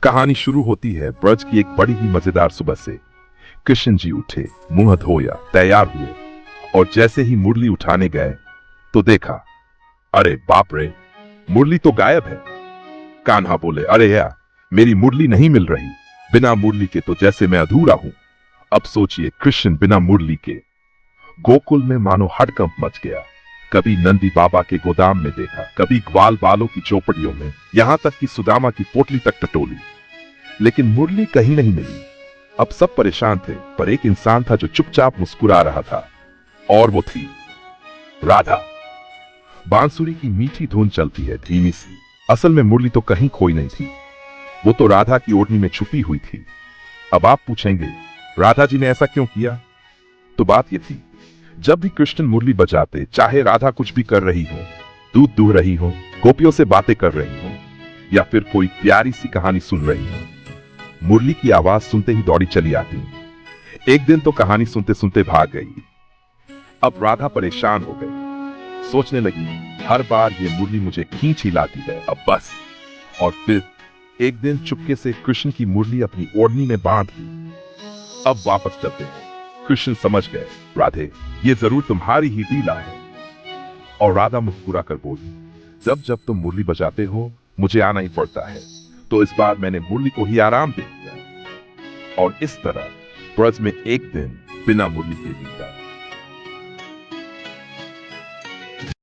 कहानी शुरू होती है ब्रज की एक बड़ी ही मजेदार सुबह से। कृष्ण जी उठे, मुंह धोया, तैयार हुए और जैसे ही मुरली उठाने गए तो देखा, अरे बाप रे, मुरली तो गायब है। कान्हा बोले, अरे यार, मेरी मुरली नहीं मिल रही। बिना मुरली के तो जैसे मैं अधूरा हूं। अब सोचिए, कृष्ण बिना मुरली के। गोकुल में मानो हड़कंप मच गया। कभी नंदी बाबा के गोदाम में देखा, कभी ग्वाल बालों की चौपड़ियों में, यहां तक कि सुदामा की पोटली तक टटोली, लेकिन मुरली कहीं नहीं मिली। अब सब परेशान थे, पर एक इंसान था जो चुपचाप मुस्कुरा रहा था, और वो थी राधा। बांसुरी की मीठी धुन चलती है, धीमी सी। असल में मुरली तो कहीं खोई नहीं थी, वो तो राधा की ओढ़नी में छुपी हुई थी। अब आप पूछेंगे, राधा जी ने ऐसा क्यों किया? तो बात ये थी, जब भी कृष्ण मुरली बजाते, चाहे राधा कुछ भी कर रही हो, दूध दूह रही हो, गोपियों से बातें कर रही हो, या फिर कोई प्यारी सी कहानी सुन रही हो, मुरली की आवाज सुनते ही दौड़ी चली आती। एक दिन तो कहानी सुनते सुनते भाग गई। अब राधा परेशान हो गई, सोचने लगी, हर बार ये मुरली मुझे खींच ही लाती है, अब बस। और फिर एक दिन चुपके से कृष्ण की मुरली अपनी ओढ़नी में बांध ली। अब वापस चलते हैं। कृष्ण समझ गए, राधे, ये जरूर तुम्हारी ही लीला है। और राधा मुस्कुरा कर बोली, जब जब तुम मुरली बजाते हो, मुझे आना ही पड़ता है, तो इस बार मैंने मुरली को ही आराम दे दिया। और इस तरह ब्रज में एक दिन बिना मुरली के बीता।